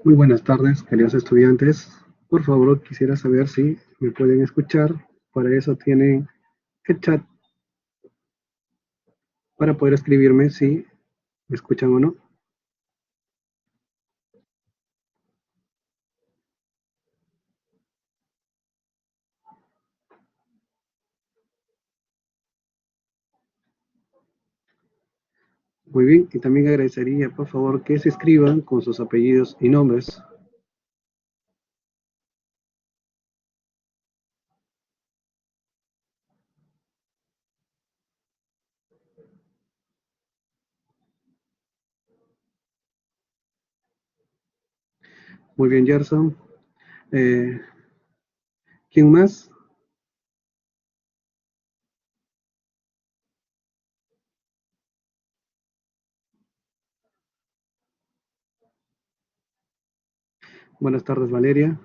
Muy buenas tardes, queridos estudiantes. Por favor, quisiera saber si me pueden escuchar. Para eso tienen el chat para poder escribirme si me escuchan o no. Muy bien, y también agradecería, por favor, que se escriban con sus apellidos y nombres. Muy bien, Gerson. Eh, ¿Quién más? Buenas tardes, Valeria.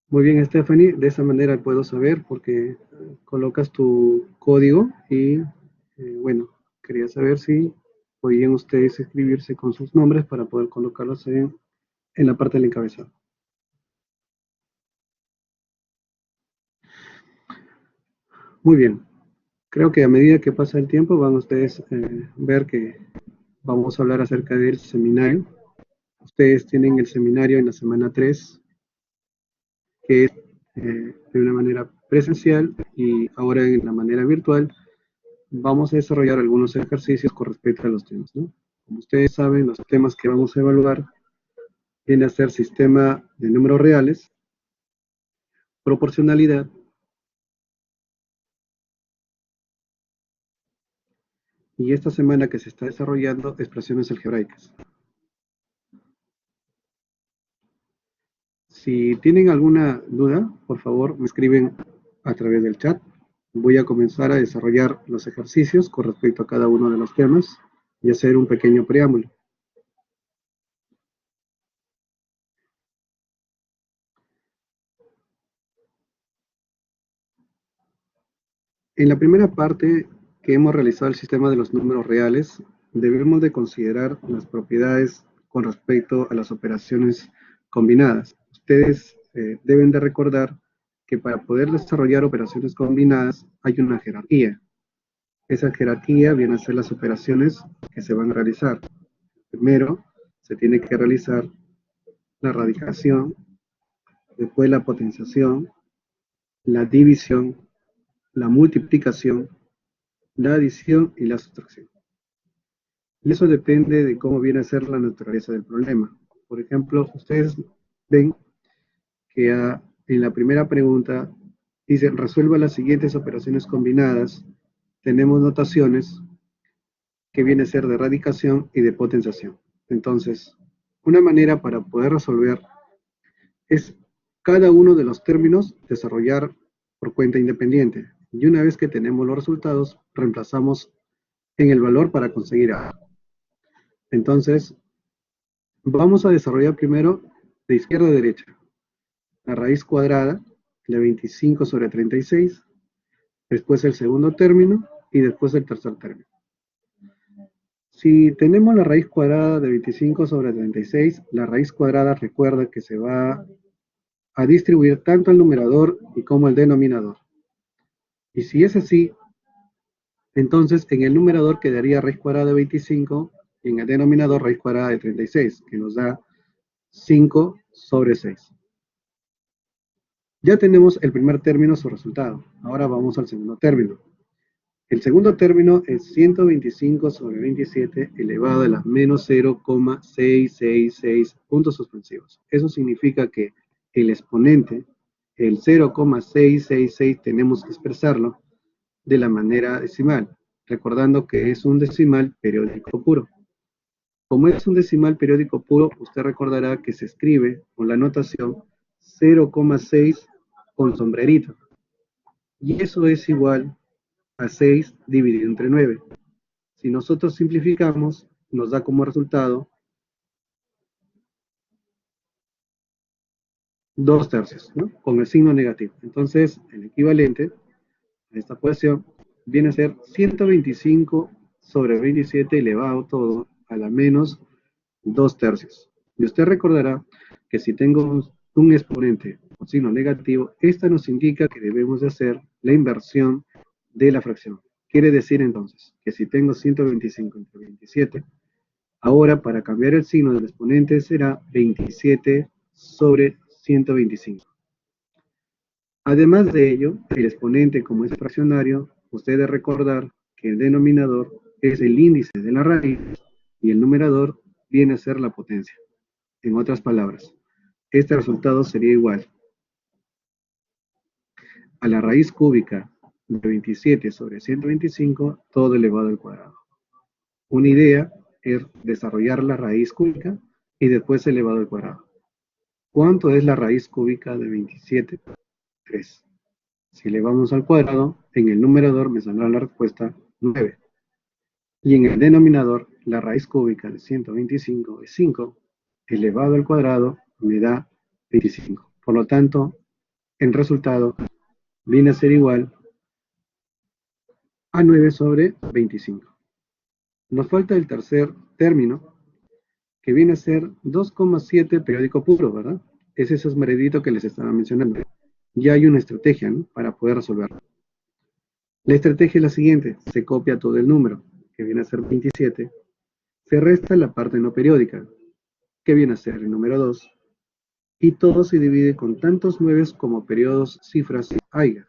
Muy bien, Stephanie. De esa manera puedo saber porque colocas tu código y, bueno, quería saber si podían ustedes escribirse con sus nombres para poder colocarlos en la parte del encabezado. Muy bien. Creo que a medida que pasa el tiempo van ustedes ver que vamos a hablar acerca del seminario. Ustedes tienen el seminario en la semana 3, que es de una manera presencial, y ahora en la manera virtual vamos a desarrollar algunos ejercicios con respecto a los temas, ¿no? Como ustedes saben, los temas que vamos a evaluar vienen a ser sistema de números reales, proporcionalidad, y esta semana que se está desarrollando expresiones algebraicas. Si tienen alguna duda, por favor, me escriben a través del chat. Voy a comenzar a desarrollar los ejercicios con respecto a cada uno de los temas y hacer un pequeño preámbulo. En la primera parte que hemos realizado el sistema de los números reales, debemos de considerar las propiedades con respecto a las operaciones combinadas. Ustedes deben de recordar que para poder desarrollar operaciones combinadas hay una jerarquía. Esa jerarquía viene a ser las operaciones que se van a realizar. Primero se tiene que realizar la radicación, después la potenciación, la división, la multiplicación, la adición y la sustracción. Y eso depende de cómo viene a ser la naturaleza del problema. Por ejemplo, ustedes ven que en la primera pregunta dice resuelva las siguientes operaciones combinadas. Tenemos notaciones que viene a ser de radicación y de potenciación. Entonces, una manera para poder resolver es cada uno de los términos desarrollar por cuenta independiente. Y una vez que tenemos los resultados, reemplazamos en el valor para conseguir A. Entonces, vamos a desarrollar primero de izquierda a derecha la raíz cuadrada de 25 sobre 36, después el segundo término y después el tercer término. Si tenemos la raíz cuadrada de 25 sobre 36, la raíz cuadrada recuerda que se va a distribuir tanto el numerador y como el denominador. Y si es así, entonces en el numerador quedaría raíz cuadrada de 25 y en el denominador raíz cuadrada de 36, que nos da 5 sobre 6. Ya tenemos el primer término, su resultado. Ahora vamos al segundo término. El segundo término es 125 sobre 27 elevado a la menos 0,666 puntos suspensivos. Eso significa que el exponente, el 0,666, tenemos que expresarlo de la manera decimal, recordando que es un decimal periódico puro. Como es un decimal periódico puro, usted recordará que se escribe con la notación 0,6 con sombrerito. Y eso es igual a 6 dividido entre 9. Si nosotros simplificamos, nos da como resultado 2 tercios, ¿no? Con el signo negativo. Entonces, el equivalente a esta ecuación viene a ser 125 sobre 27 elevado todo a la menos 2 tercios. Y usted recordará que si tengo un exponente con signo negativo, esta nos indica que debemos de hacer la inversión de la fracción. Quiere decir entonces que si tengo 125 entre 27, ahora para cambiar el signo del exponente será 27 sobre 125. Además de ello, el exponente como es fraccionario, usted debe recordar que el denominador es el índice de la raíz y el numerador viene a ser la potencia. En otras palabras, este resultado sería igual a la raíz cúbica de 27 sobre 125 todo elevado al cuadrado. Una idea es desarrollar la raíz cúbica y después elevado al cuadrado. ¿Cuánto es la raíz cúbica de 27? 3. Si elevamos al cuadrado, en el numerador me saldrá la respuesta 9. Y en el denominador, la raíz cúbica de 125 es 5, elevado al cuadrado me da 25. Por lo tanto, el resultado viene a ser igual a 9 sobre 25. Nos falta el tercer término, que viene a ser 2,7 periódico puro, ¿verdad? Es ese esmeredito que les estaba mencionando. Ya hay una estrategia, ¿no?, para poder resolverlo. La estrategia es la siguiente: se copia todo el número, que viene a ser 27, se resta la parte no periódica, que viene a ser el número 2, y todo se divide con tantos 9 como periodos cifras haya.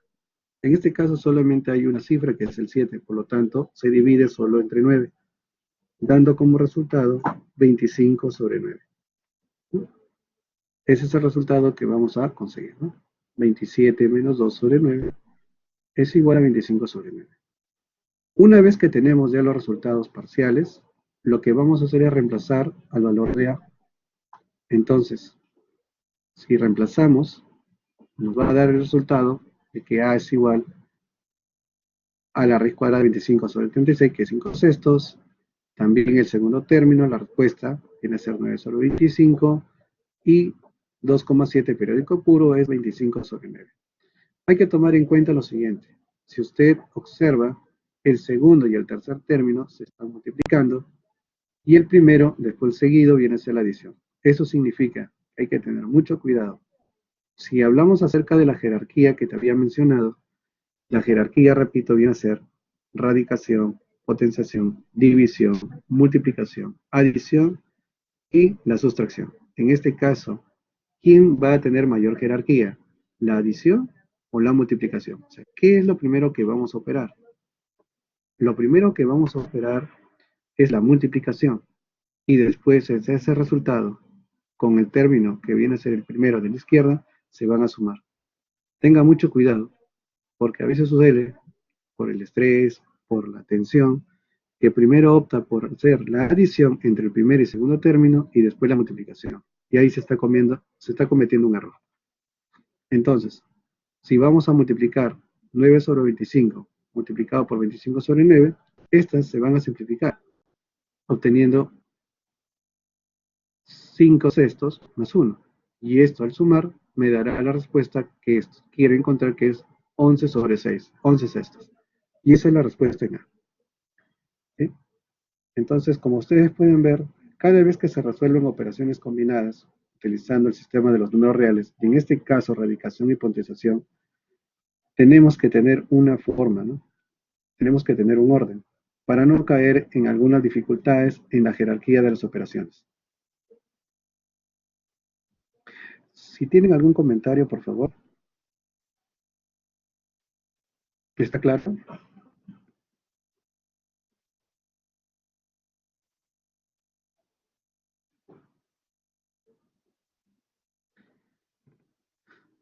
En este caso solamente hay una cifra que es el 7, por lo tanto se divide solo entre 9, dando como resultado 25 sobre 9. Ese es el resultado que vamos a conseguir, ¿no? 27 menos 2 sobre 9 es igual a 25 sobre 9. Una vez que tenemos ya los resultados parciales, lo que vamos a hacer es reemplazar al valor de A. Entonces, si reemplazamos, nos va a dar el resultado de que A es igual a la raíz cuadrada de 25 sobre 36, que es 5 sextos. También el segundo término, la respuesta viene a ser 9 sobre 25, y 2,7 periódico puro es 25 sobre 9. Hay que tomar en cuenta lo siguiente: si usted observa, el segundo y el tercer término se están multiplicando, y el primero, después seguido, viene a ser la adición. Eso significa que hay que tener mucho cuidado. Si hablamos acerca de la jerarquía que te había mencionado, la jerarquía, repito, viene a ser radicación, potenciación, división, multiplicación, adición y la sustracción. En este caso, ¿quién va a tener mayor jerarquía? ¿La adición o la multiplicación? O sea, ¿qué es lo primero que vamos a operar? Lo primero que vamos a operar es la multiplicación, y después ese resultado, con el término que viene a ser el primero de la izquierda, se van a sumar. Tenga mucho cuidado, porque a veces sucede, por el estrés, por la tensión, que primero opta por hacer la adición entre el primer y segundo término y después la multiplicación. Y ahí se está cometiendo un error. Entonces, si vamos a multiplicar 9 sobre 25 multiplicado por 25 sobre 9, estas se van a simplificar, obteniendo 5 sextos más 1. Y esto al sumar me dará la respuesta que quiero encontrar, que es 11 sobre 6, 11 sextos. Y esa es la respuesta en A. ¿Sí? Entonces, como ustedes pueden ver, cada vez que se resuelven operaciones combinadas utilizando el sistema de los números reales, y en este caso radicación y potenciación, tenemos que tener una forma, ¿no? Tenemos que tener un orden para no caer en algunas dificultades en la jerarquía de las operaciones. Si tienen algún comentario, por favor. ¿Está claro?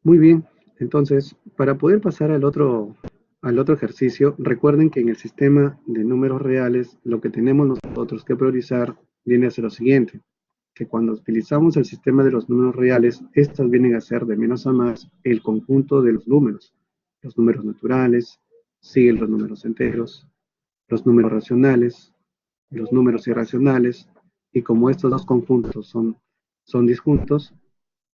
Muy bien. Entonces, para poder pasar al otro ejercicio, recuerden que en el sistema de números reales, lo que tenemos nosotros que priorizar viene a ser lo siguiente: que cuando utilizamos el sistema de los números reales, estos vienen a ser de menos a más el conjunto de los números naturales, siguen los números enteros, los números racionales, los números irracionales, y como estos dos conjuntos son disjuntos,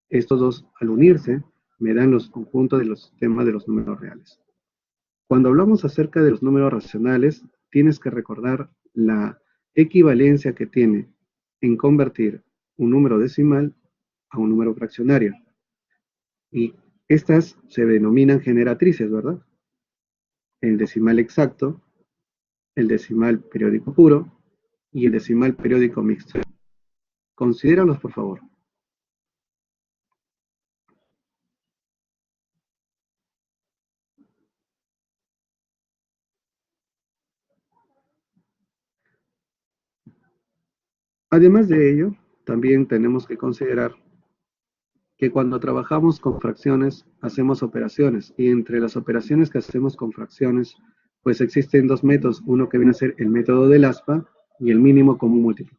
estos dos al unirse me dan los conjuntos de los sistemas de los números reales. Cuando hablamos acerca de los números racionales, tienes que recordar la equivalencia que tiene en convertir un número decimal a un número fraccionario. Y estas se denominan generatrices, ¿verdad? El decimal exacto, el decimal periódico puro y el decimal periódico mixto. Considéralos, por favor. Además de ello, también tenemos que considerar que cuando trabajamos con fracciones, hacemos operaciones, y entre las operaciones que hacemos con fracciones, pues existen dos métodos, uno que viene a ser el método del aspa y el mínimo común múltiplo.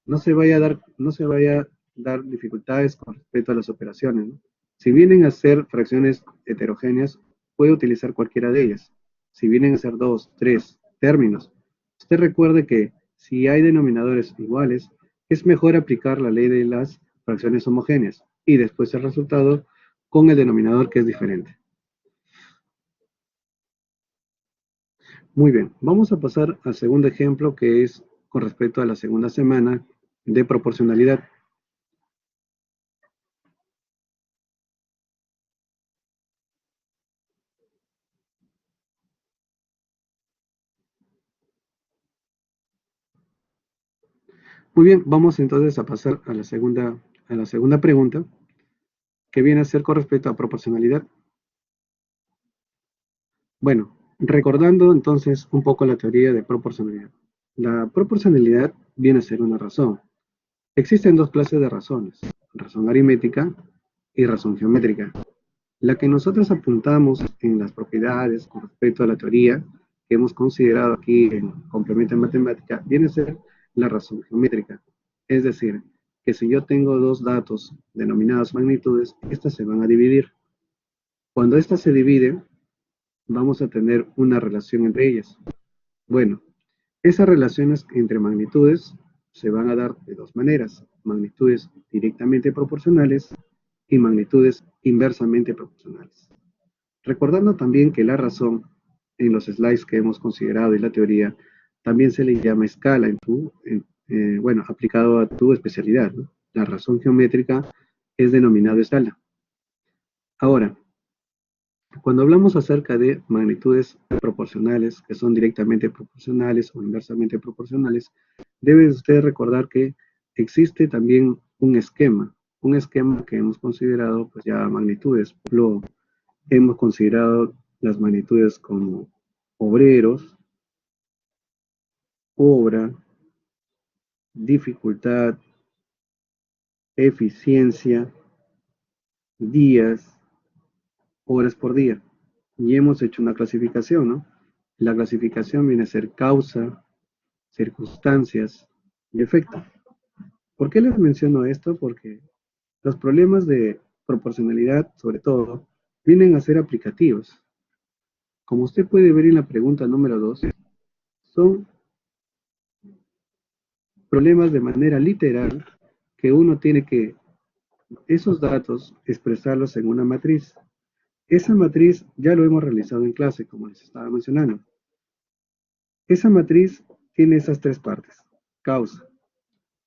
No se vaya a dar dificultades con respecto a las operaciones, ¿no? Si vienen a ser fracciones heterogéneas, puede utilizar cualquiera de ellas. Si vienen a ser dos, tres términos, usted recuerde que si hay denominadores iguales, es mejor aplicar la ley de las fracciones homogéneas y después el resultado con el denominador que es diferente. Muy bien, vamos a pasar al segundo ejemplo, que es con respecto a la segunda semana de proporcionalidad. Muy bien, vamos entonces a pasar a la segunda pregunta, que viene a ser con respecto a proporcionalidad. Bueno, recordando entonces un poco la teoría de proporcionalidad. La proporcionalidad viene a ser una razón. Existen dos clases de razones, razón aritmética y razón geométrica. La que nosotros apuntamos en las propiedades con respecto a la teoría que hemos considerado aquí en complemento en matemática viene a ser la razón geométrica. Es decir, que si yo tengo dos datos denominados magnitudes, estas se van a dividir. Cuando estas se dividen, vamos a tener una relación entre ellas. Bueno, esas relaciones entre magnitudes se van a dar de dos maneras, magnitudes directamente proporcionales y magnitudes inversamente proporcionales. Recordando también que la razón, en los slides que hemos considerado y la teoría, también se le llama escala bueno, aplicado a tu especialidad, ¿no? La razón geométrica es denominada escala. Ahora, cuando hablamos acerca de magnitudes proporcionales, que son directamente proporcionales o inversamente proporcionales, deben ustedes recordar que existe también un esquema que hemos considerado pues ya magnitudes. Lo hemos considerado las magnitudes como obreros, obra, dificultad, eficiencia, días, horas por día. Y hemos hecho una clasificación, ¿no? La clasificación viene a ser causa, circunstancias y efecto. ¿Por qué les menciono esto? Porque los problemas de proporcionalidad, sobre todo, vienen a ser aplicativos. Como usted puede ver en la pregunta número 2, son problemas de manera literal que uno tiene que esos datos expresarlos en una matriz. Esa matriz ya lo hemos realizado en clase, como les estaba mencionando. Esa matriz tiene esas tres partes: causa,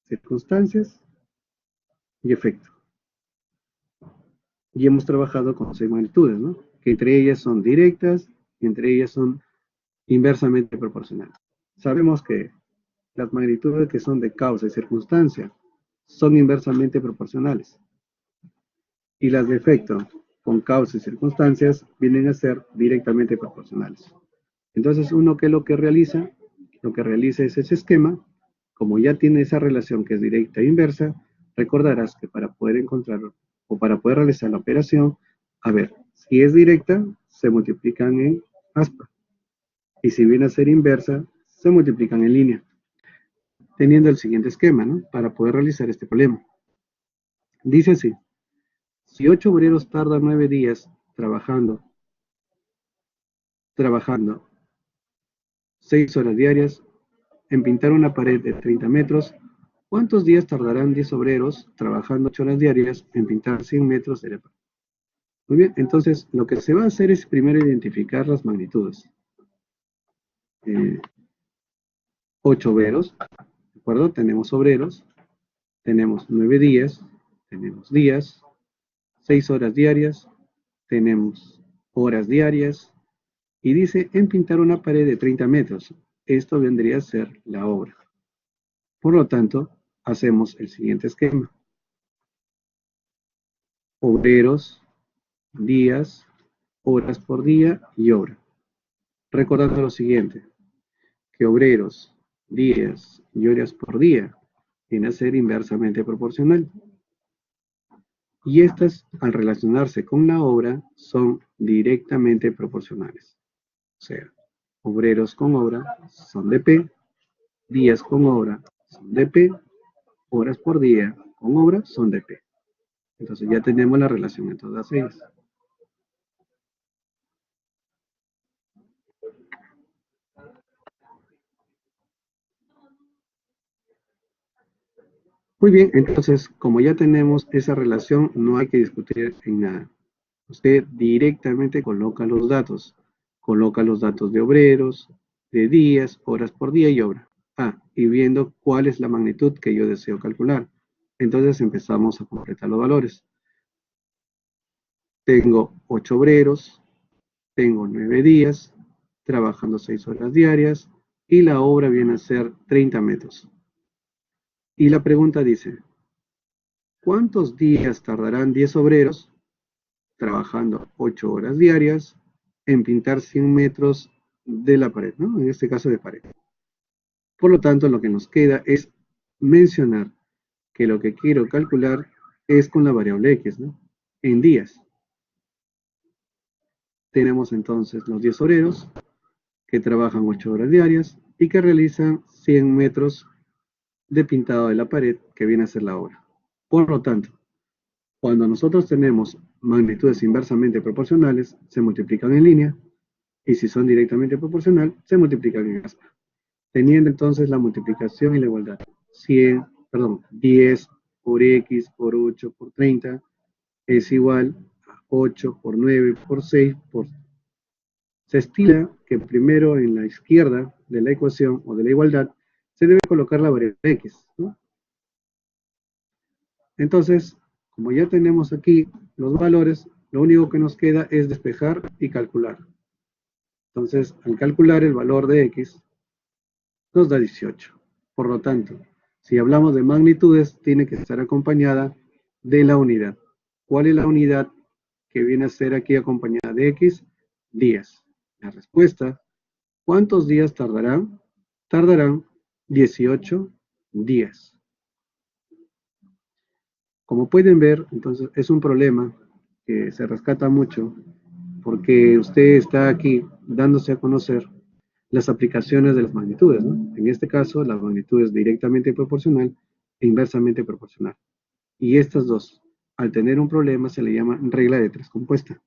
circunstancias y efecto. Y hemos trabajado con seis magnitudes, ¿no? Que entre ellas son directas y entre ellas son inversamente proporcionales. Sabemos que las magnitudes que son de causa y circunstancia son inversamente proporcionales. Y las de efecto, con causa y circunstancias, vienen a ser directamente proporcionales. Entonces, uno que lo que realiza, es ese esquema, como ya tiene esa relación que es directa e inversa, recordarás que para poder encontrar o para poder realizar la operación, a ver, si es directa, se multiplican en aspa. Y si viene a ser inversa, se multiplican en línea, teniendo el siguiente esquema, ¿no? Para poder realizar este problema. Dice así: si 8 obreros tardan 9 días trabajando 6 horas diarias en pintar una pared de 30 metros, ¿cuántos días tardarán 10 obreros trabajando 8 horas diarias en pintar 100 metros de la pared? Muy bien, entonces lo que se va a hacer es primero identificar las magnitudes. 8 obreros, ¿de acuerdo? Tenemos obreros, tenemos 9 días, tenemos días, 6 horas diarias, tenemos horas diarias, y dice en pintar una pared de 30 metros. Esto vendría a ser la obra. Por lo tanto, hacemos el siguiente esquema. Obreros, días, horas por día y obra. Recordando lo siguiente, que obreros, días y horas por día viene a ser inversamente proporcional. Y estas, al relacionarse con la obra, son directamente proporcionales. O sea, obreros con obra son de P, días con obra son de P, horas por día con obra son de P. Entonces ya tenemos la relación entre todas ellas. Muy bien, entonces como ya tenemos esa relación, no hay que discutir en nada. Usted directamente coloca los datos de obreros, de días, horas por día y obra. Ah, y viendo cuál es la magnitud que yo deseo calcular. Entonces empezamos a completar los valores. Tengo 8 obreros, tengo 9 días, trabajando 6 horas diarias, y la obra viene a ser 30 metros. Y la pregunta dice, ¿cuántos días tardarán 10 obreros trabajando 8 horas diarias en pintar 100 metros de la pared, ¿no? En este caso de pared. Por lo tanto, lo que nos queda es mencionar que lo que quiero calcular es con la variable X, ¿no? En días. Tenemos entonces los 10 obreros que trabajan 8 horas diarias y que realizan 100 metros de pintado de la pared que viene a ser la obra. Por lo tanto, cuando nosotros tenemos magnitudes inversamente proporcionales, se multiplican en línea, y si son directamente proporcional, se multiplican en aspa. Teniendo entonces la multiplicación y la igualdad. 10 por x por 8 por 30 es igual a 8 por 9 por 6 por... Se estila que primero en la izquierda de la ecuación o de la igualdad se debe colocar la variable x, ¿no? Entonces, como ya tenemos aquí los valores, lo único que nos queda es despejar y calcular. Entonces, al calcular el valor de x, nos da 18. Por lo tanto, si hablamos de magnitudes, tiene que estar acompañada de la unidad. ¿Cuál es la unidad que viene a ser aquí acompañada de x? Días. La respuesta, ¿cuántos días tardarán? Tardarán 18 días. Como pueden ver, entonces es un problema que se rescata mucho porque usted está aquí dándose a conocer las aplicaciones de las magnitudes, ¿no? En este caso, la magnitud es directamente proporcional e inversamente proporcional. Y estas dos, al tener un problema, se le llama regla de tres compuesta.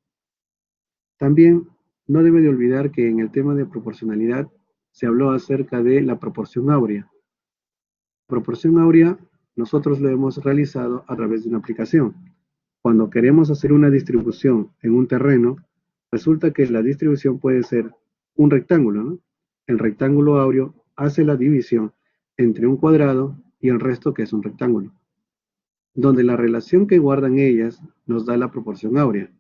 También no debe de olvidar que en el tema de proporcionalidad se habló acerca de la proporción áurea. Proporción áurea, nosotros lo hemos realizado a través de una aplicación. Cuando queremos hacer una distribución en un terreno, resulta que la distribución puede ser un rectángulo, ¿no? El rectángulo áureo hace la división entre un cuadrado y el resto que es un rectángulo, donde la relación que guardan ellas nos da la proporción áurea.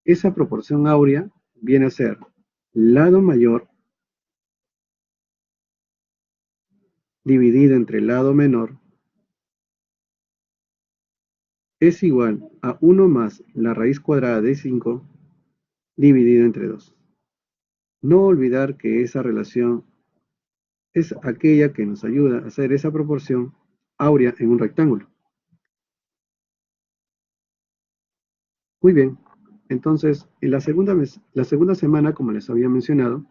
Esa proporción áurea viene a ser lado mayor dividido entre lado menor es igual a 1 más la raíz cuadrada de 5 dividido entre 2. No olvidar que esa relación es aquella que nos ayuda a hacer esa proporción áurea en un rectángulo. Muy bien, entonces en la segunda semana, como les había mencionado,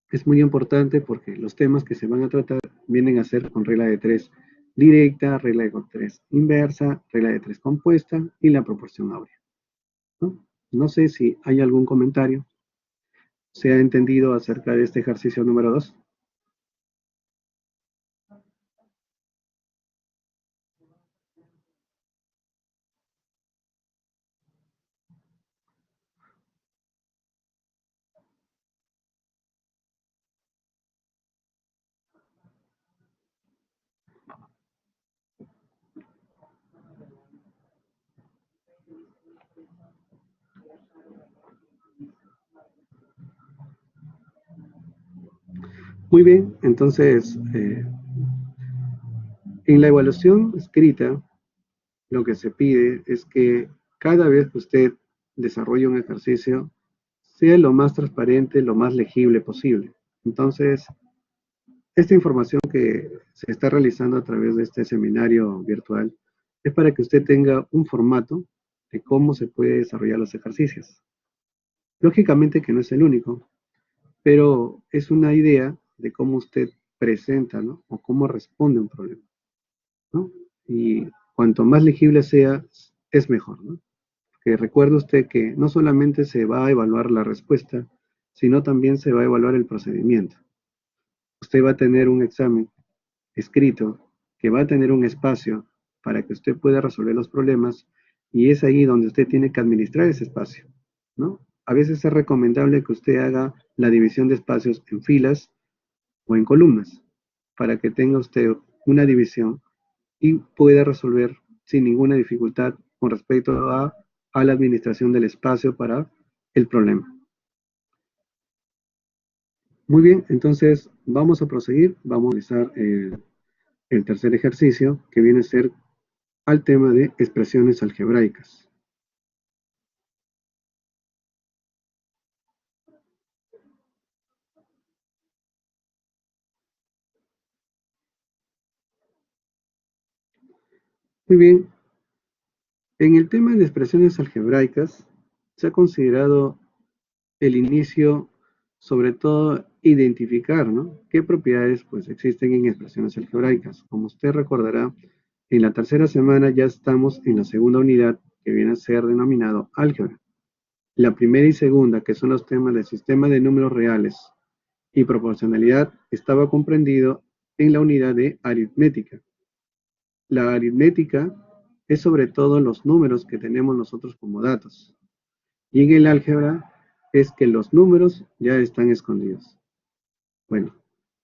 es muy importante porque los temas que se van a tratar vienen a ser con regla de 3 directa, regla de 3 inversa, regla de 3 compuesta y la proporción áurea, ¿no? No sé si hay algún comentario. ¿Se ha entendido acerca de este ejercicio número 2? Muy bien, entonces, en la evaluación escrita, lo que se pide es que cada vez que usted desarrolle un ejercicio, sea lo más transparente, lo más legible posible. Entonces, esta información que se está realizando a través de este seminario virtual es para que usted tenga un formato de cómo se puede desarrollar los ejercicios. Lógicamente que no es el único, pero es una idea de cómo usted presenta, ¿no? O cómo responde a un problema, ¿no? Y cuanto más legible sea, es mejor, ¿no? Que recuerde usted que no solamente se va a evaluar la respuesta, sino también se va a evaluar el procedimiento. Usted va a tener un examen escrito que va a tener un espacio para que usted pueda resolver los problemas y es ahí donde usted tiene que administrar ese espacio, ¿no? A veces es recomendable que usted haga la división de espacios en filas o en columnas para que tenga usted una división y pueda resolver sin ninguna dificultad con respecto a la administración del espacio para el problema. Muy bien, entonces vamos a proseguir, vamos a realizar el tercer ejercicio que viene a ser al tema de expresiones algebraicas. Muy bien, en el tema de expresiones algebraicas se ha considerado el inicio, sobre todo identificar, ¿no? qué propiedades pues, existen en expresiones algebraicas. Como usted recordará, en la tercera semana ya estamos en la segunda unidad que viene a ser denominado álgebra. La primera y segunda, que son los temas del sistema de números reales y proporcionalidad, estaba comprendido en la unidad de aritmética. La aritmética es sobre todo los números que tenemos nosotros como datos. Y en el álgebra es que los números ya están escondidos. Bueno,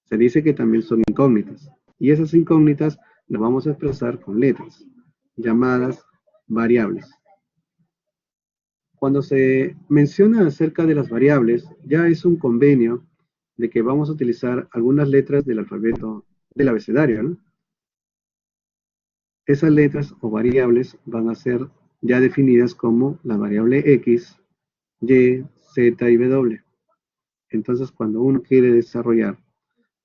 se dice que también son incógnitas. Y esas incógnitas las vamos a expresar con letras, llamadas variables. Cuando se menciona acerca de las variables, ya es un convenio de que vamos a utilizar algunas letras del alfabeto del abecedario, ¿no? Esas letras o variables van a ser ya definidas como la variable X, Y, Z y W. Entonces, cuando uno quiere desarrollar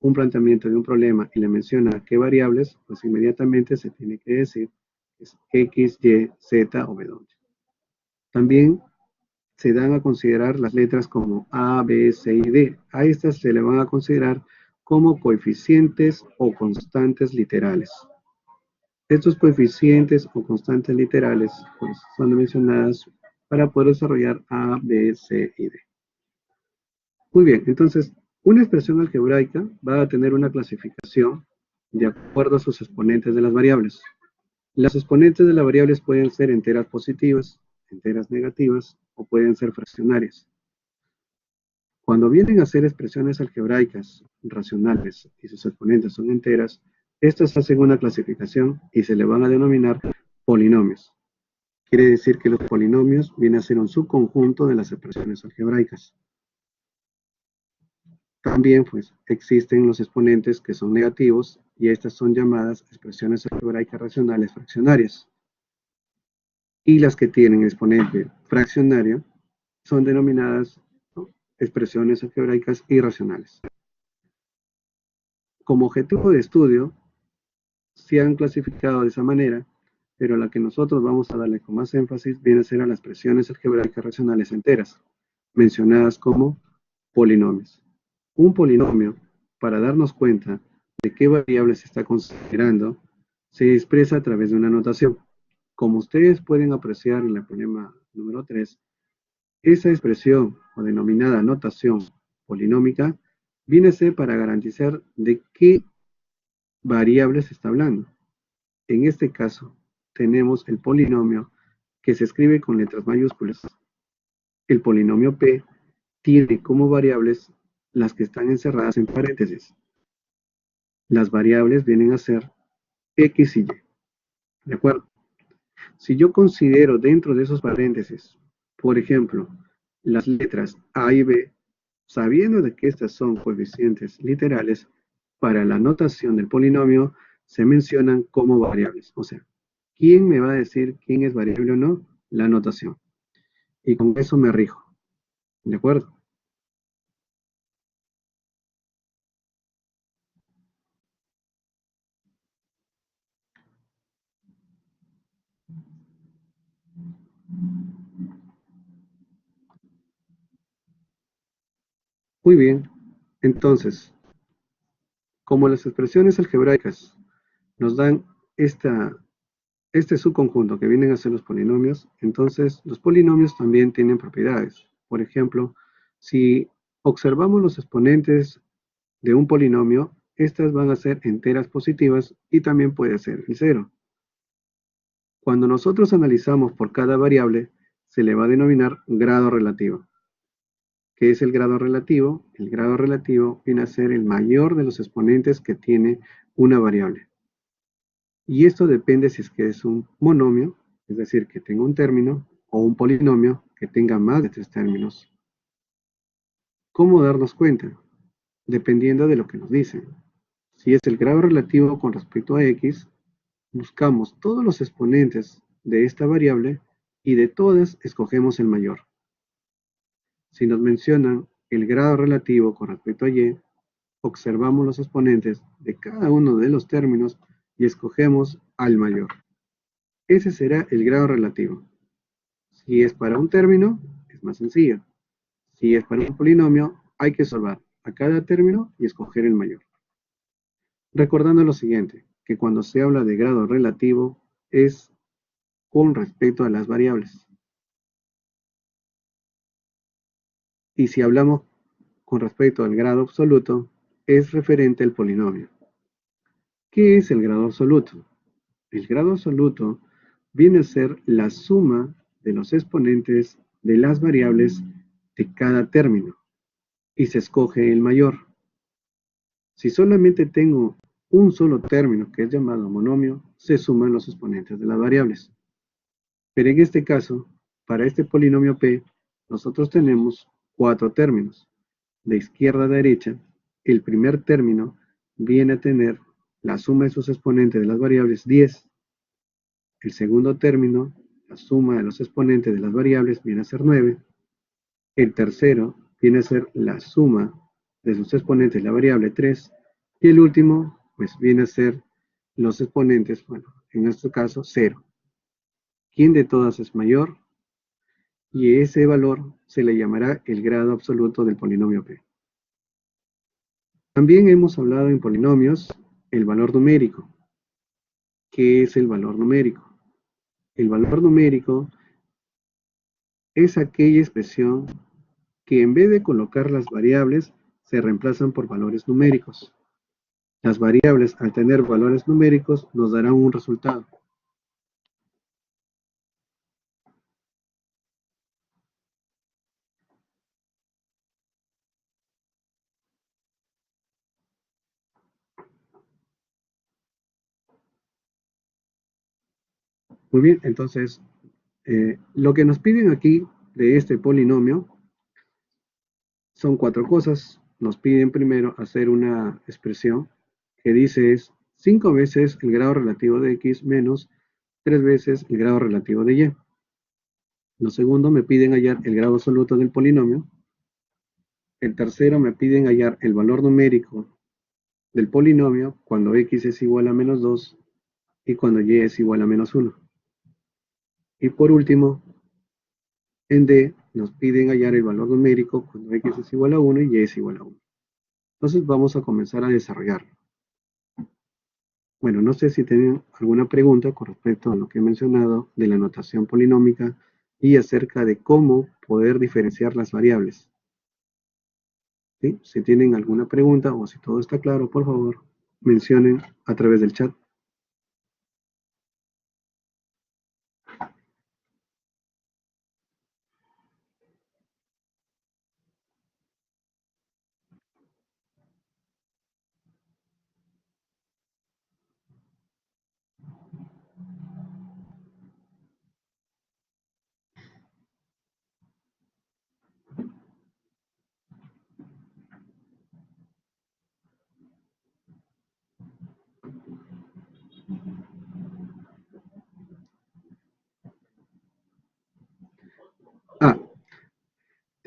un planteamiento de un problema y le menciona qué variables, pues inmediatamente se tiene que decir es X, Y, Z o W. También se dan a considerar las letras como A, B, C y D. A estas se le van a considerar como coeficientes o constantes literales. Estos coeficientes o constantes literales pues, son mencionadas para poder desarrollar A, B, C y D. Muy bien, entonces, una expresión algebraica va a tener una clasificación de acuerdo a sus exponentes de las variables. Las exponentes de las variables pueden ser enteras positivas, enteras negativas o pueden ser fraccionarias. Cuando vienen a ser expresiones algebraicas racionales y sus exponentes son enteras, estas hacen una clasificación y se le van a denominar polinomios. Quiere decir que los polinomios vienen a ser un subconjunto de las expresiones algebraicas. También pues, existen los exponentes que son negativos y estas son llamadas expresiones algebraicas racionales fraccionarias. Y las que tienen exponente fraccionario son denominadas, ¿no?, expresiones algebraicas irracionales. Como objetivo de estudio, se han clasificado de esa manera, pero la que nosotros vamos a darle con más énfasis viene a ser a las expresiones algebraicas racionales enteras, mencionadas como polinomios. Un polinomio, para darnos cuenta de qué variable se está considerando, se expresa a través de una notación. Como ustedes pueden apreciar en el problema número 3, esa expresión o denominada notación polinómica viene a ser para garantizar de qué variable se está hablando. En este caso, tenemos el polinomio que se escribe con letras mayúsculas. El polinomio P tiene como variables las que están encerradas en paréntesis. Las variables vienen a ser X y Y. ¿De acuerdo? Si yo considero dentro de esos paréntesis, por ejemplo, las letras A y B, Sabiendo de que estas son coeficientes literales, para la notación del polinomio se mencionan como variables. O sea, ¿quién me va a decir quién es variable o no? La notación. Y con eso me rijo. ¿De acuerdo? Muy bien. Entonces, como las expresiones algebraicas nos dan esta, este subconjunto que vienen a ser los polinomios, entonces los polinomios también tienen propiedades. Por ejemplo, si observamos los exponentes de un polinomio, estas van a ser enteras positivas y también puede ser el cero. Cuando nosotros analizamos por cada variable, se le va a denominar grado relativo. ¿Qué es el grado relativo? El grado relativo viene a ser el mayor de los exponentes que tiene una variable. Y esto depende si es que es un monomio, es decir, que tenga un término, o un polinomio que tenga más de tres términos. ¿Cómo darnos cuenta? Dependiendo de lo que nos dicen. Si es el grado relativo con respecto a x, buscamos todos los exponentes de esta variable y de todas escogemos el mayor. Si nos mencionan el grado relativo con respecto a y, observamos los exponentes de cada uno de los términos y escogemos al mayor. Ese será el grado relativo. Si es para un término, es más sencillo. Si es para un polinomio, hay que observar a cada término y escoger el mayor. Recordando lo siguiente, que cuando se habla de grado relativo es con respecto a las variables. Y si hablamos con respecto al grado absoluto, es referente al polinomio. ¿Qué es el grado absoluto? El grado absoluto viene a ser la suma de los exponentes de las variables de cada término y se escoge el mayor. Si solamente tengo un solo término que es llamado monomio, se suman los exponentes de las variables. Pero en este caso, para este polinomio P, nosotros tenemos cuatro términos. De izquierda a derecha, el primer término viene a tener la suma de sus exponentes de las variables 10. El segundo término, la suma de los exponentes de las variables viene a ser 9. El tercero viene a ser la suma de sus exponentes de la variable 3. Y el último, pues viene a ser los exponentes, bueno, en este caso 0. ¿Quién de todas es mayor? Y ese valor se le llamará el grado absoluto del polinomio P. También hemos hablado en polinomios el valor numérico. ¿Qué es el valor numérico? El valor numérico es aquella expresión que en vez de colocar las variables, se reemplazan por valores numéricos. Las variables, al tener valores numéricos, nos darán un resultado. Muy bien, entonces, lo que nos piden aquí de este polinomio son cuatro cosas. Nos piden primero hacer una expresión que dice es 5 veces el grado relativo de x menos 3 veces el grado relativo de y. Lo segundo, me piden hallar el grado absoluto del polinomio. El tercero, me piden hallar el valor numérico del polinomio cuando x es igual a menos 2 y cuando y es igual a menos 1. Y por último, en D, nos piden hallar el valor numérico cuando x es igual a 1 y y es igual a 1. Entonces vamos a comenzar a desarrollar. Bueno, no sé si tienen alguna pregunta con respecto a lo que he mencionado de la notación polinómica y acerca de cómo poder diferenciar las variables. ¿Sí? Si tienen alguna pregunta o si todo está claro, por favor, mencionen a través del chat.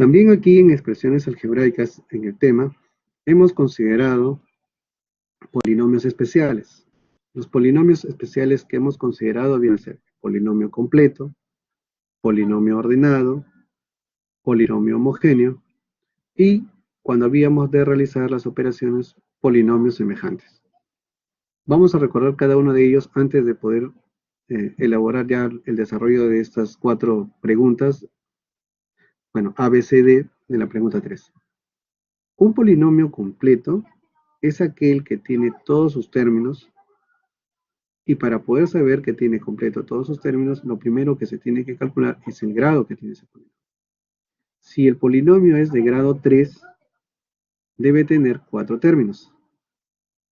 También aquí en expresiones algebraicas, en el tema, hemos considerado polinomios especiales. Los polinomios especiales que hemos considerado vienen a ser polinomio completo, polinomio ordenado, polinomio homogéneo y, cuando habíamos de realizar las operaciones, polinomios semejantes. Vamos a recordar cada uno de ellos antes de poder elaborar ya el desarrollo de estas 4 preguntas, bueno, A, B, C, D de la pregunta 3. Un polinomio completo es aquel que tiene todos sus términos, y para poder saber que tiene completo todos sus términos, lo primero que se tiene que calcular es el grado que tiene ese polinomio. Si el polinomio es de grado 3, debe tener 4 términos.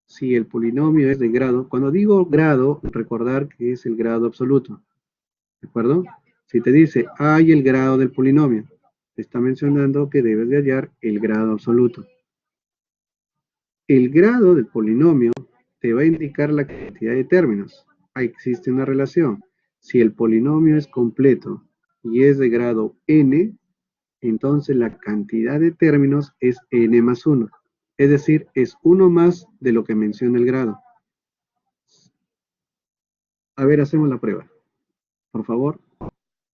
Si el polinomio es de grado, cuando digo grado, recordar que es el grado absoluto, ¿de acuerdo? Si te dice, hay el grado del polinomio, te está mencionando que debes de hallar el grado absoluto. El grado del polinomio te va a indicar la cantidad de términos. Ahí existe una relación. Si el polinomio es completo y es de grado n, entonces la cantidad de términos es n más 1. Es decir, es 1 más de lo que menciona el grado. A ver, hacemos la prueba. Por favor,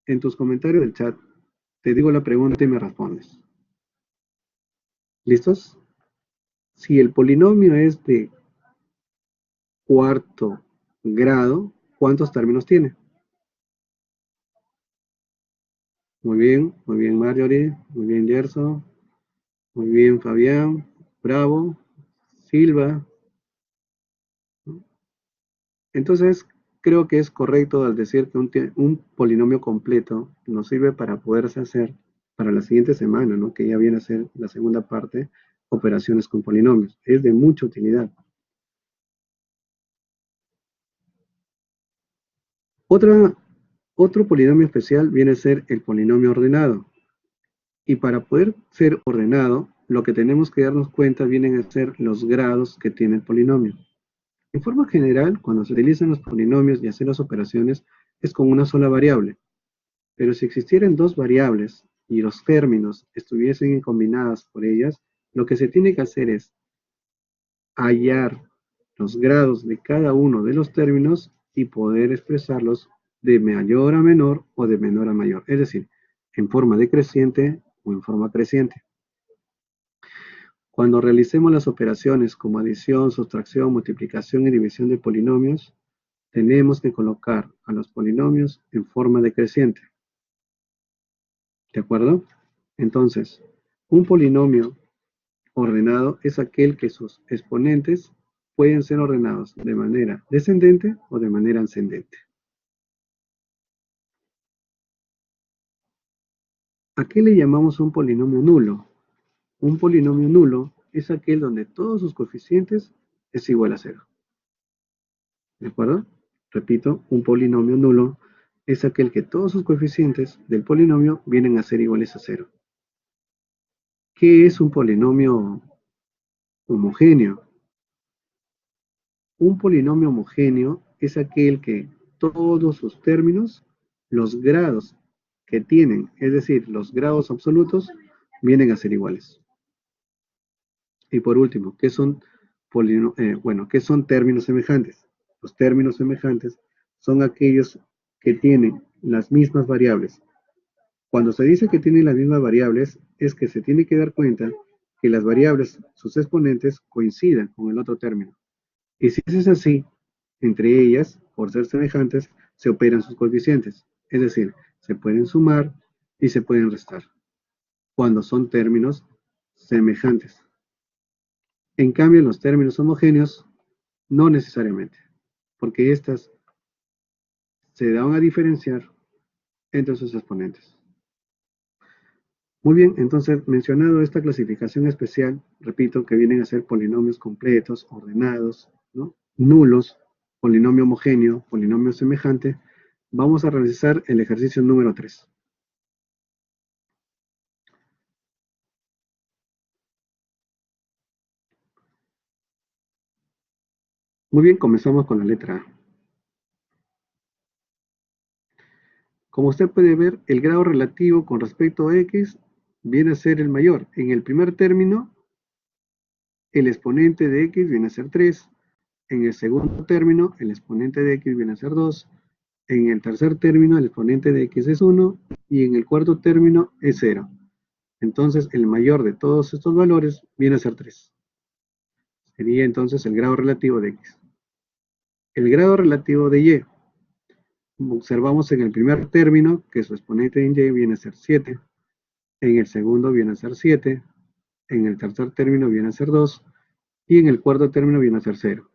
en tus comentarios del chat, te digo la pregunta y me respondes. ¿Listos? Si el polinomio es de cuarto grado, ¿cuántos términos tiene? Muy bien Marjorie, muy bien Gerson, muy bien Fabián, bravo, Silva. Entonces, creo que es correcto al decir que un polinomio completo nos sirve para poderse hacer para la siguiente semana, ¿no? Que ya viene a ser la segunda parte, operaciones con polinomios. Es de mucha utilidad. Otro polinomio especial viene a ser el polinomio ordenado. Y para poder ser ordenado, lo que tenemos que darnos cuenta vienen a ser los grados que tiene el polinomio. En forma general, cuando se utilizan los polinomios y hacer las operaciones, es con una sola variable. Pero si existieran 2 variables y los términos estuviesen combinadas por ellas, lo que se tiene que hacer es hallar los grados de cada uno de los términos y poder expresarlos de mayor a menor o de menor a mayor. Es decir, en forma decreciente o en forma creciente. Cuando realicemos las operaciones como adición, sustracción, multiplicación y división de polinomios, tenemos que colocar a los polinomios en forma decreciente. ¿De acuerdo? Entonces, un polinomio ordenado es aquel que sus exponentes pueden ser ordenados de manera descendente o de manera ascendente. ¿A qué le llamamos un polinomio nulo? Un polinomio nulo es aquel donde todos sus coeficientes es igual a 0. ¿De acuerdo? Repito, un polinomio nulo es aquel que todos sus coeficientes del polinomio vienen a ser iguales a 0. ¿Qué es un polinomio homogéneo? Un polinomio homogéneo es aquel que todos sus términos, los grados que tienen, es decir, los grados absolutos, vienen a ser iguales. Y por último, ¿qué son términos semejantes? Los términos semejantes son aquellos que tienen las mismas variables. Cuando se dice que tienen las mismas variables, es que se tiene que dar cuenta que las variables, sus exponentes, coinciden con el otro término. Y si eso es así, entre ellas, por ser semejantes, se operan sus coeficientes. Es decir, se pueden sumar y se pueden restar, cuando son términos semejantes. En cambio, los términos homogéneos, no necesariamente, porque estas se dan a diferenciar entre sus exponentes. Muy bien, entonces, mencionado esta clasificación especial, repito que vienen a ser polinomios completos, ordenados, ¿no? Nulos, polinomio homogéneo, polinomio semejante, vamos a realizar el ejercicio número 3. Muy bien, comenzamos con la letra A. Como usted puede ver, el grado relativo con respecto a X viene a ser el mayor. En el primer término, el exponente de x viene a ser 3. En el segundo término, el exponente de x viene a ser 2. En el tercer término, el exponente de x es 1. Y en el cuarto término es 0. Entonces, el mayor de todos estos valores viene a ser 3. Sería entonces el grado relativo de x. El grado relativo de y. Observamos en el primer término que su exponente en y viene a ser 7. En el segundo viene a ser 7. En el tercer término viene a ser 2. Y en el cuarto término viene a ser 0.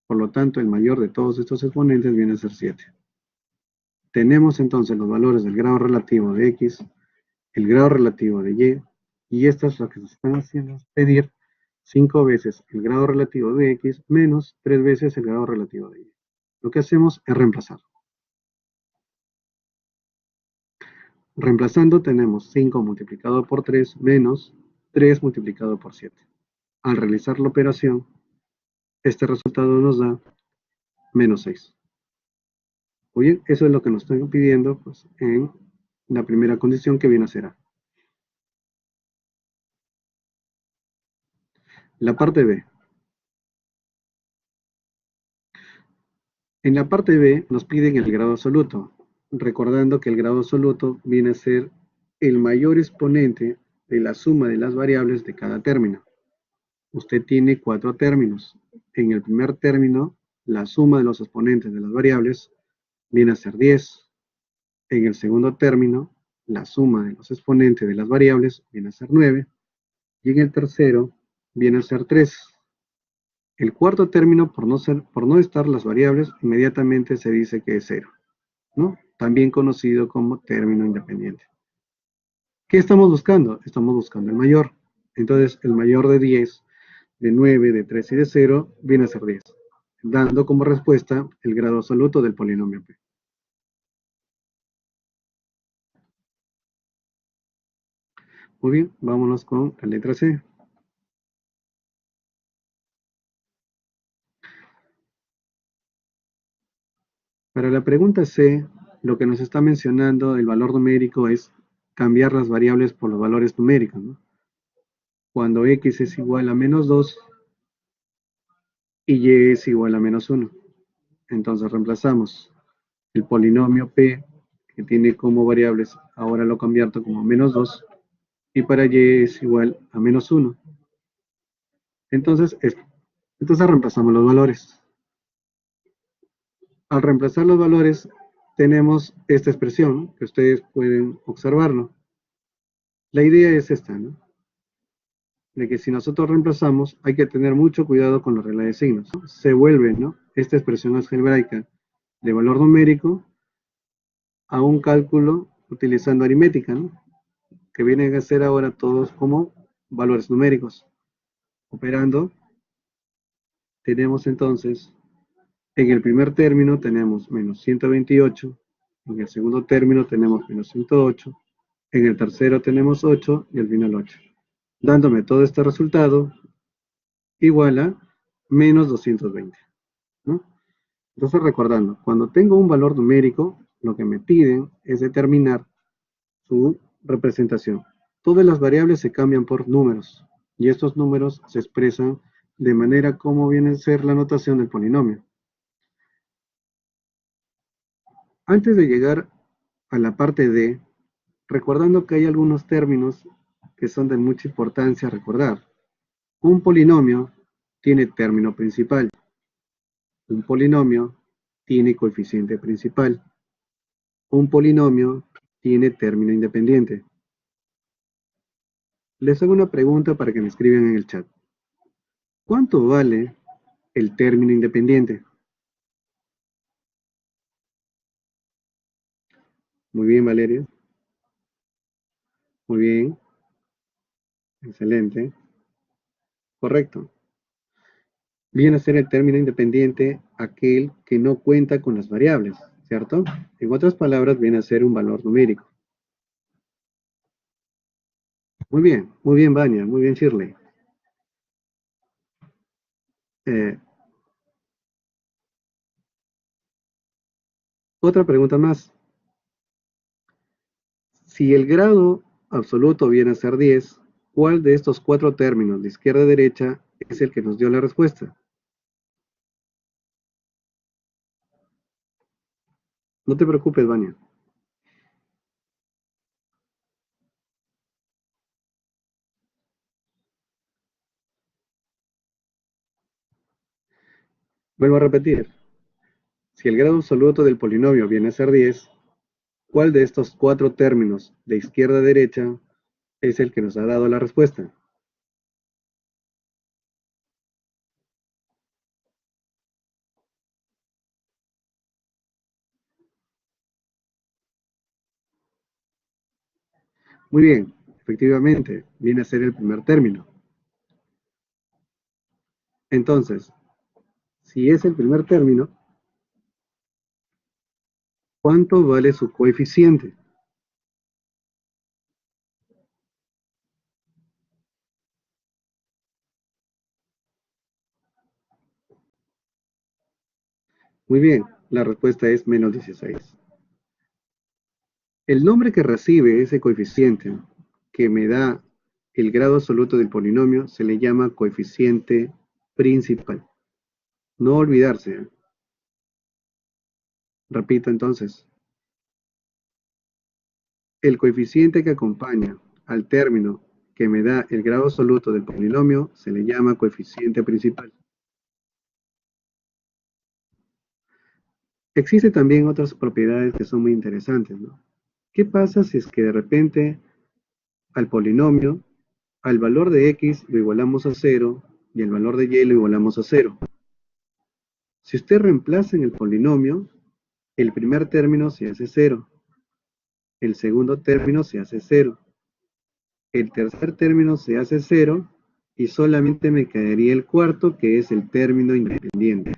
Por lo tanto, el mayor de todos estos exponentes viene a ser 7. Tenemos entonces los valores del grado relativo de x, el grado relativo de y estas lo que nos están haciendo es pedir 5 veces el grado relativo de x menos 3 veces el grado relativo de y. Lo que hacemos es reemplazar. Reemplazando tenemos 5 multiplicado por 3 menos 3 multiplicado por 7. Al realizar la operación, este resultado nos da menos 6. Muy bien, eso es lo que nos están pidiendo pues, en la primera condición que viene a ser A. La parte B. En la parte B nos piden el grado absoluto, recordando que el grado absoluto viene a ser el mayor exponente de la suma de las variables de cada término. Usted tiene 4 términos. En el primer término, la suma de los exponentes de las variables viene a ser 10. En el segundo término, la suma de los exponentes de las variables viene a ser 9. Y en el tercero, viene a ser 3. El cuarto término, por no estar las variables, inmediatamente se dice que es 0, ¿no? También conocido como término independiente. ¿Qué estamos buscando? Estamos buscando el mayor. Entonces, el mayor de 10, de 9, de 3 y de 0 viene a ser 10, dando como respuesta el grado absoluto del polinomio P. Muy bien, vámonos con la letra C. Para la pregunta C, lo que nos está mencionando el valor numérico es cambiar las variables por los valores numéricos, ¿no? Cuando x es igual a menos 2 y y es igual a menos 1. Entonces reemplazamos el polinomio P, que tiene como variables, ahora lo convierto como menos 2, y para y es igual a menos 1. Entonces, entonces reemplazamos los valores. Al reemplazar los valores, tenemos esta expresión, que ustedes pueden observarlo. La idea es esta, ¿no? De que si nosotros reemplazamos, hay que tener mucho cuidado con la regla de signos. Se vuelve, ¿no? Esta expresión algebraica de valor numérico a un cálculo utilizando aritmética, ¿no? Que vienen a ser ahora todos como valores numéricos. Operando, tenemos entonces, en el primer término tenemos menos 128, en el segundo término tenemos menos 108, en el tercero tenemos 8 y al final 8, dándome todo este resultado igual a menos 220, ¿no? Entonces recordando, cuando tengo un valor numérico, lo que me piden es determinar su representación. Todas las variables se cambian por números y estos números se expresan de manera como viene a ser la notación del polinomio. Antes de llegar a la parte D, recordando que hay algunos términos que son de mucha importancia recordar. Un polinomio tiene término principal. Un polinomio tiene coeficiente principal. Un polinomio tiene término independiente. Les hago una pregunta para que me escriban en el chat. ¿Cuánto vale el término independiente? Muy bien, Valeria. Muy bien. Excelente. Correcto. Viene a ser el término independiente aquel que no cuenta con las variables, ¿cierto? En otras palabras, viene a ser un valor numérico. muy bien, Vania, muy bien, Shirley. Eh, Otra pregunta más. Si el grado absoluto viene a ser 10, ¿cuál de estos cuatro términos de izquierda a derecha es el que nos dio la respuesta? No te preocupes, Vania. Vuelvo a repetir. Si el grado absoluto del polinomio viene a ser 10, ¿cuál de estos cuatro términos de izquierda a derecha es el que nos ha dado la respuesta? Muy bien, efectivamente, viene a ser el primer término. Entonces, si es el primer término, ¿cuánto vale su coeficiente? Muy bien, la respuesta es menos 16. El nombre que recibe ese coeficiente que me da el grado absoluto del polinomio se le llama coeficiente principal. No olvidarse, ¿eh? Repito entonces, el coeficiente que acompaña al término que me da el grado absoluto del polinomio se le llama coeficiente principal. Existen también otras propiedades que son muy interesantes, ¿no? ¿Qué pasa si es que de repente al polinomio, al valor de x lo igualamos a cero y el valor de y lo igualamos a cero? Si usted reemplaza en el polinomio, el primer término se hace cero, el segundo término se hace cero, el tercer término se hace cero y solamente me quedaría el cuarto, que es el término independiente.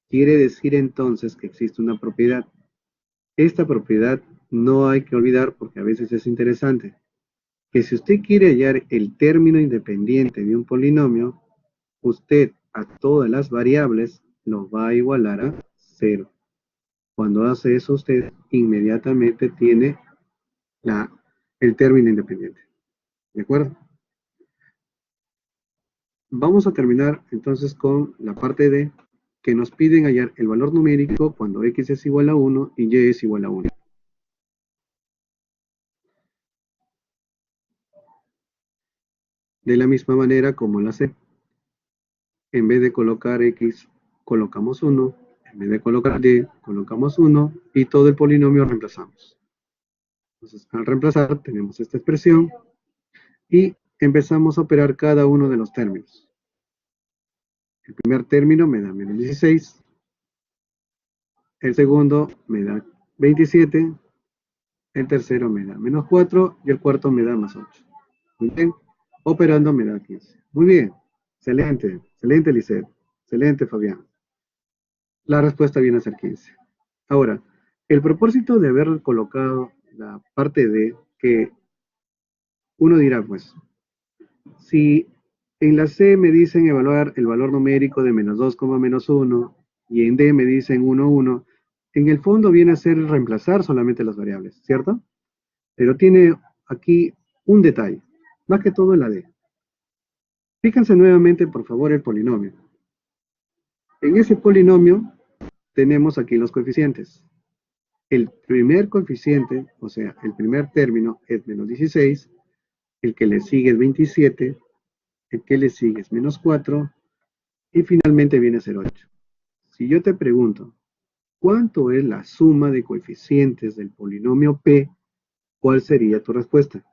Quiere decir entonces que existe una propiedad. Esta propiedad no hay que olvidar porque a veces es interesante, que si usted quiere hallar el término independiente de un polinomio, usted a todas las variables lo va a igualar a cero. Cuando hace eso, usted inmediatamente tiene el término independiente. ¿De acuerdo? Vamos a terminar entonces con la parte de que nos piden hallar el valor numérico cuando x es igual a 1 y y es igual a 1. De la misma manera como la C. En vez de colocar x, colocamos 1. En vez de colocar y, colocamos 1 y todo el polinomio reemplazamos. Entonces, al reemplazar, tenemos esta expresión y empezamos a operar cada uno de los términos. El primer término me da menos 16, el segundo me da 27, el tercero me da menos 4 y el cuarto me da más 8. Muy bien, operando me da 15. Muy bien, excelente, excelente Lisette, excelente Fabián. La respuesta viene a ser 15. Ahora, el propósito de haber colocado la parte de que uno dirá, pues, si en la C me dicen evaluar el valor numérico de menos 2, menos 1 y en D me dicen 1, 1, en el fondo viene a ser reemplazar solamente las variables, ¿cierto? Pero tiene aquí un detalle, más que todo en la D. Fíjense nuevamente, por favor, el polinomio. En ese polinomio tenemos aquí los coeficientes. El primer coeficiente, o sea, el primer término es menos 16, el que le sigue es 27, el que le sigue es menos 4 y finalmente viene a ser 8. Si yo te pregunto, ¿cuánto es la suma de coeficientes del polinomio P? ¿Cuál sería tu respuesta?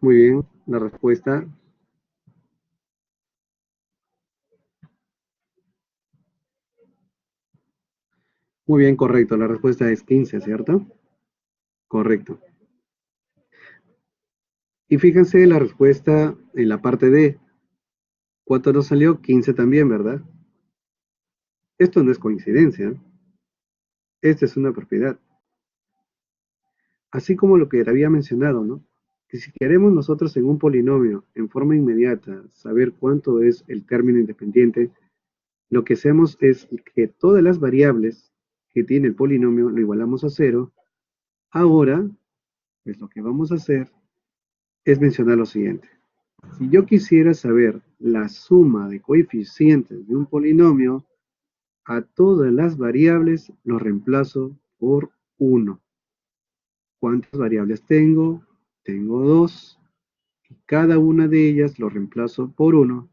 Muy bien, la respuesta, muy bien, correcto, la respuesta es 15, ¿cierto? Correcto. Y fíjense la respuesta en la parte D. ¿Cuánto nos salió? 15 también, ¿verdad? Esto no es coincidencia, esta es una propiedad. Así como lo que había mencionado, ¿no? Que si queremos nosotros en un polinomio, en forma inmediata, saber cuánto es el término independiente, lo que hacemos es que todas las variables que tiene el polinomio lo igualamos a cero. Ahora, pues lo que vamos a hacer es mencionar lo siguiente. Si yo quisiera saber la suma de coeficientes de un polinomio, a todas las variables lo reemplazo por 1. ¿Cuántas variables tengo? Tengo 2. Cada una de ellas lo reemplazo por 1.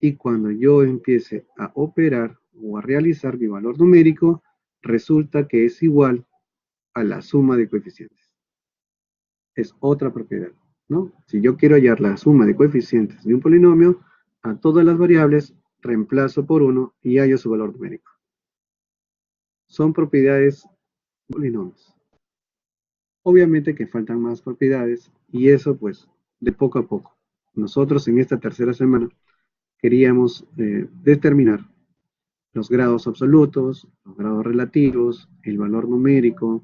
Y cuando yo empiece a operar o a realizar mi valor numérico, resulta que es igual a la suma de coeficientes. Es otra propiedad, ¿no? Si yo quiero hallar la suma de coeficientes de un polinomio, a todas las variables reemplazo por 1 y hallo su valor numérico. Son propiedades polinomios. Obviamente que faltan más propiedades y eso pues de poco a poco. Nosotros en esta tercera semana queríamos determinar los grados absolutos, los grados relativos, el valor numérico,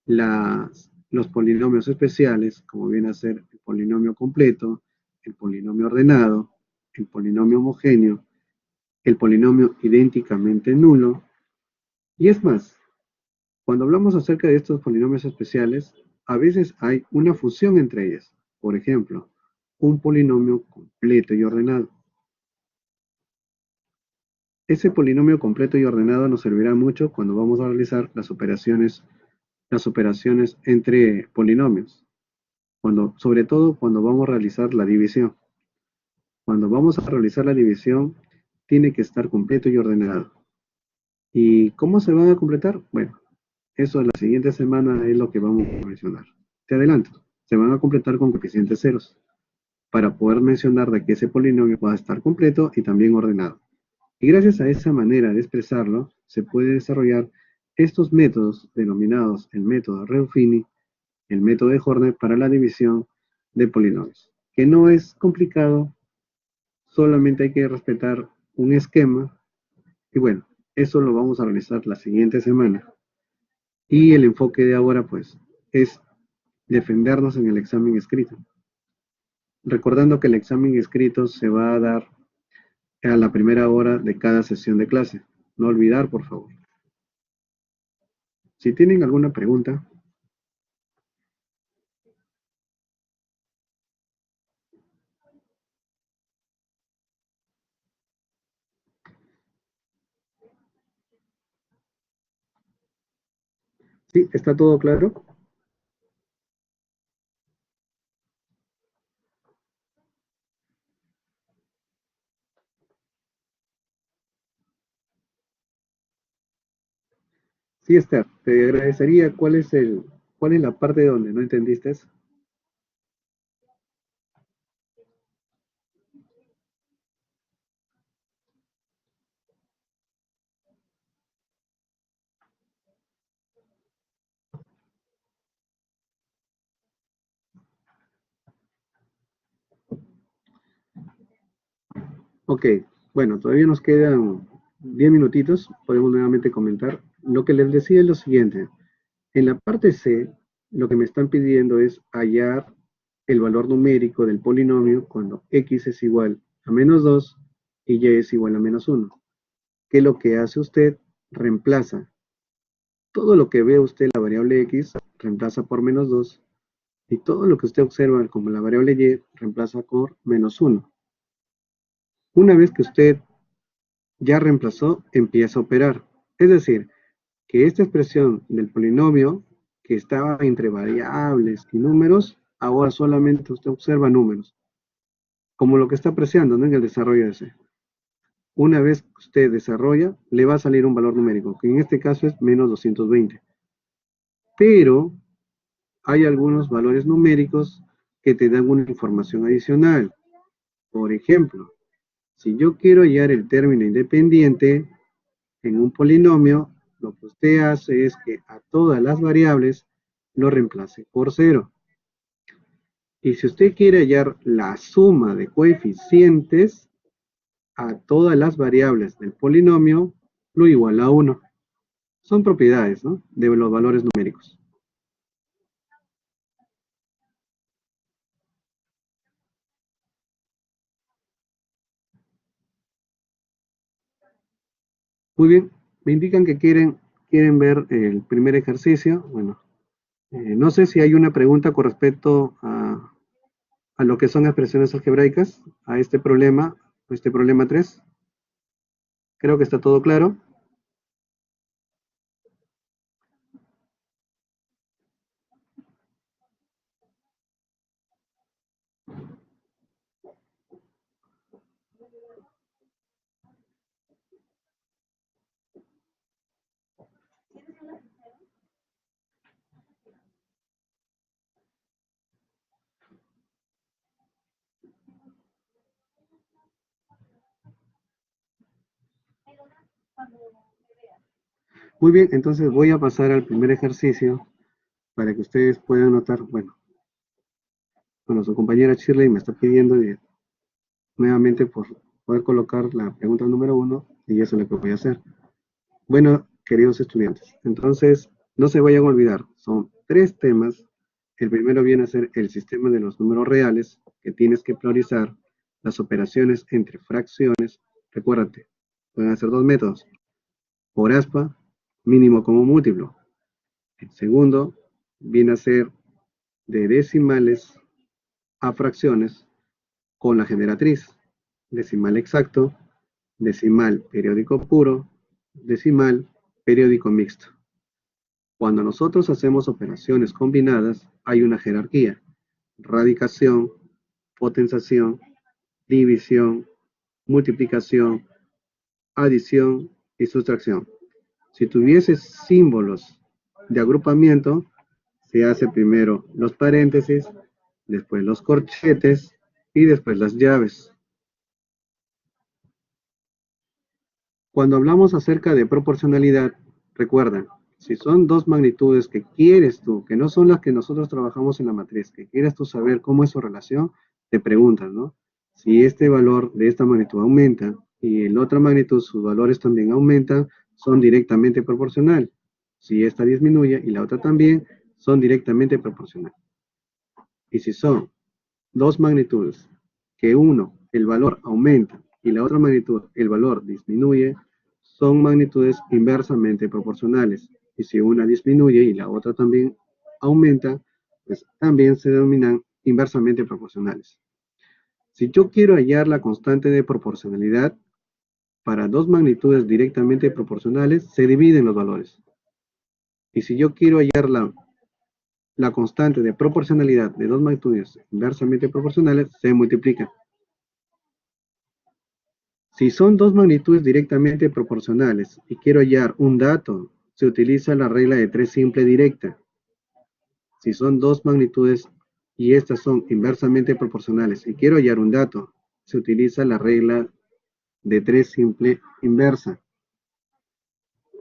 los polinomios especiales, como viene a ser el polinomio completo, el polinomio ordenado, el polinomio homogéneo, el polinomio idénticamente nulo. Y es más, cuando hablamos acerca de estos polinomios especiales, a veces hay una fusión entre ellas. Por ejemplo, un polinomio completo y ordenado. Ese polinomio completo y ordenado nos servirá mucho cuando vamos a realizar las operaciones entre polinomios. Sobre todo cuando vamos a realizar la división. Cuando vamos a realizar la división, tiene que estar completo y ordenado. ¿Y cómo se van a completar? Bueno, eso en la siguiente semana es lo que vamos a mencionar. Te adelanto, se van a completar con coeficientes ceros para poder mencionar de que ese polinomio va a estar completo y también ordenado. Y gracias a esa manera de expresarlo, se puede desarrollar estos métodos denominados el método Ruffini, el método de Horner para la división de polinomios, que no es complicado, solamente hay que respetar un esquema y bueno, eso lo vamos a realizar la siguiente semana. Y el enfoque de ahora pues es defendernos en el examen escrito. Recordando que el examen escrito se va a dar a la primera hora de cada sesión de clase. No olvidar, por favor. Si tienen alguna pregunta, ¿sí? ¿Está todo claro? Sí, Esther, te agradecería cuál es la parte donde no entendiste. Ok, bueno, todavía nos quedan 10 minutitos, podemos nuevamente comentar. Lo que les decía es lo siguiente, en la parte C, lo que me están pidiendo es hallar el valor numérico del polinomio cuando x es igual a menos 2 y y es igual a menos 1. ¿Qué es lo que hace usted? Reemplaza todo lo que ve usted la variable x, reemplaza por menos 2 y todo lo que usted observa como la variable y reemplaza por menos 1. Una vez que usted ya reemplazó, empieza a operar. Es decir, que esta expresión del polinomio que estaba entre variables y números, ahora solamente usted observa números, como lo que está apreciando, ¿no? En el desarrollo de C. Una vez que usted desarrolla, le va a salir un valor numérico, que en este caso es menos 220. Pero hay algunos valores numéricos que te dan una información adicional. Por ejemplo, si yo quiero hallar el término independiente en un polinomio, lo que usted hace es que a todas las variables lo reemplace por cero. Y si usted quiere hallar la suma de coeficientes, a todas las variables del polinomio lo igual a 1. Son propiedades, ¿no?, de los valores numéricos. Muy bien, me indican que quieren ver el primer ejercicio. Bueno, no sé si hay una pregunta con respecto a lo que son expresiones algebraicas, a este problema 3. Creo que está todo claro. Muy bien, entonces voy a pasar al primer ejercicio para que ustedes puedan notar. Bueno, su compañera Shirley me está pidiendo nuevamente por poder colocar la pregunta número 1 y eso es lo que voy a hacer. Bueno, queridos estudiantes, entonces no se vayan a olvidar, son 3 temas. El primero viene a ser el sistema de los números reales, que tienes que priorizar las operaciones entre fracciones. Recuérdate, pueden hacer 2 métodos, por aspa, mínimo como múltiplo. El segundo viene a ser de decimales a fracciones con la generatriz, decimal exacto, decimal periódico puro, decimal periódico mixto. Cuando nosotros hacemos operaciones combinadas, hay una jerarquía: radicación, potenciación, división, multiplicación, adición y sustracción. Si tuviese símbolos de agrupamiento, se hace primero los paréntesis, después los corchetes y después las llaves. Cuando hablamos acerca de proporcionalidad, recuerda, si son 2 magnitudes que quieres tú, que no son las que nosotros trabajamos en la matriz, que quieres tú saber cómo es su relación, te preguntas, ¿no? Si este valor de esta magnitud aumenta y en la otra magnitud sus valores también aumentan, son directamente proporcional. Si esta disminuye y la otra también, son directamente proporcional. Y si son 2 magnitudes que uno, el valor aumenta y la otra magnitud, el valor disminuye, son magnitudes inversamente proporcionales. Y si una disminuye y la otra también aumenta, pues también se denominan inversamente proporcionales. Si yo quiero hallar la constante de proporcionalidad para 2 magnitudes directamente proporcionales, se dividen los valores. Y si yo quiero hallar la constante de proporcionalidad de 2 magnitudes inversamente proporcionales, se multiplican. Si son 2 magnitudes directamente proporcionales y quiero hallar un dato, se utiliza la regla de 3 simple directa. Si son 2 magnitudes y estas son inversamente proporcionales y quiero hallar un dato, se utiliza la regla de 3 simple inversa.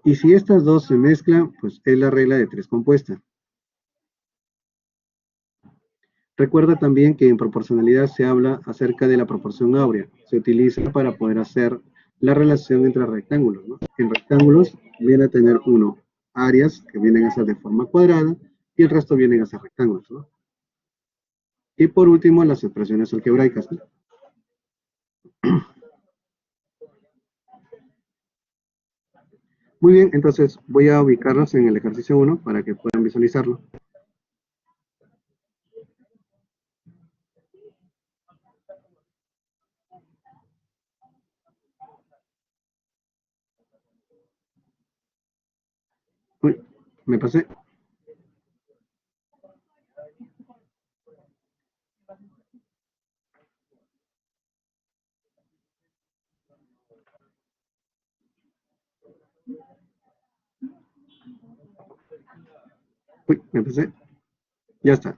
Y si estas dos se mezclan, pues es la regla de 3 compuesta. Recuerda también que en proporcionalidad se habla acerca de la proporción áurea. Se utiliza para poder hacer la relación entre rectángulos, ¿no? En rectángulos viene a tener uno áreas que vienen a ser de forma cuadrada y el resto vienen a ser rectángulos, ¿no? Y por último, las expresiones algebraicas, ¿no? Muy bien, entonces voy a ubicarlos en el ejercicio 1 para que puedan visualizarlo. Uy, me pasé. Uy, me pasé. Ya está.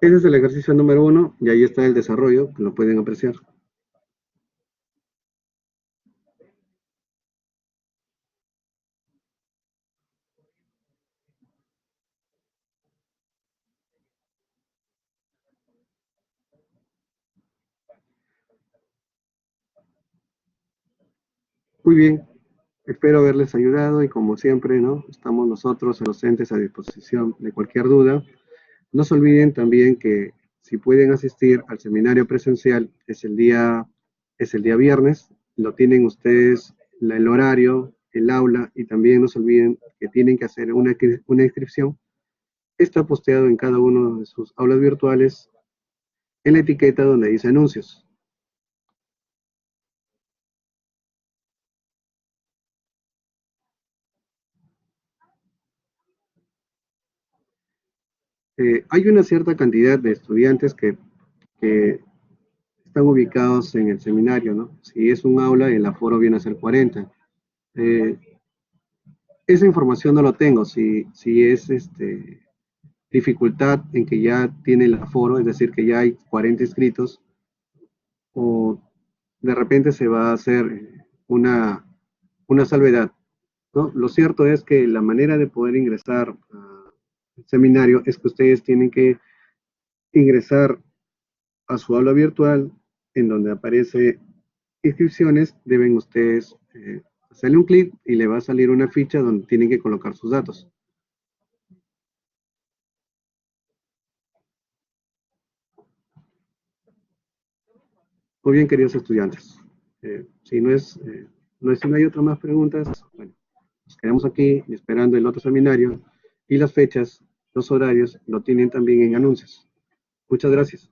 Ese es el ejercicio número 1 y ahí está el desarrollo, que lo pueden apreciar. Muy bien, espero haberles ayudado y como siempre, ¿no? Estamos nosotros, los docentes, a disposición de cualquier duda. No se olviden también que si pueden asistir al seminario presencial, es el día viernes, lo tienen ustedes el horario, el aula y también no se olviden que tienen que hacer una inscripción. Está posteado en cada uno de sus aulas virtuales en la etiqueta donde dice anuncios. Hay una cierta cantidad de estudiantes que están ubicados en el seminario, ¿no? Si es un aula, el aforo viene a ser 40. Eh, esa información no lo tengo, si es dificultad en que ya tiene el aforo, es decir, que ya hay 40 inscritos, o de repente se va a hacer una salvedad, ¿no? Lo cierto es que la manera de poder ingresar al seminario es que ustedes tienen que ingresar a su aula virtual en donde aparece inscripciones, deben ustedes hacerle un clic y le va a salir una ficha donde tienen que colocar sus datos. Muy bien, queridos estudiantes. Si no hay otras más preguntas, bueno, nos quedamos aquí esperando el otro seminario y las fechas, los horarios, lo tienen también en anuncios. Muchas gracias.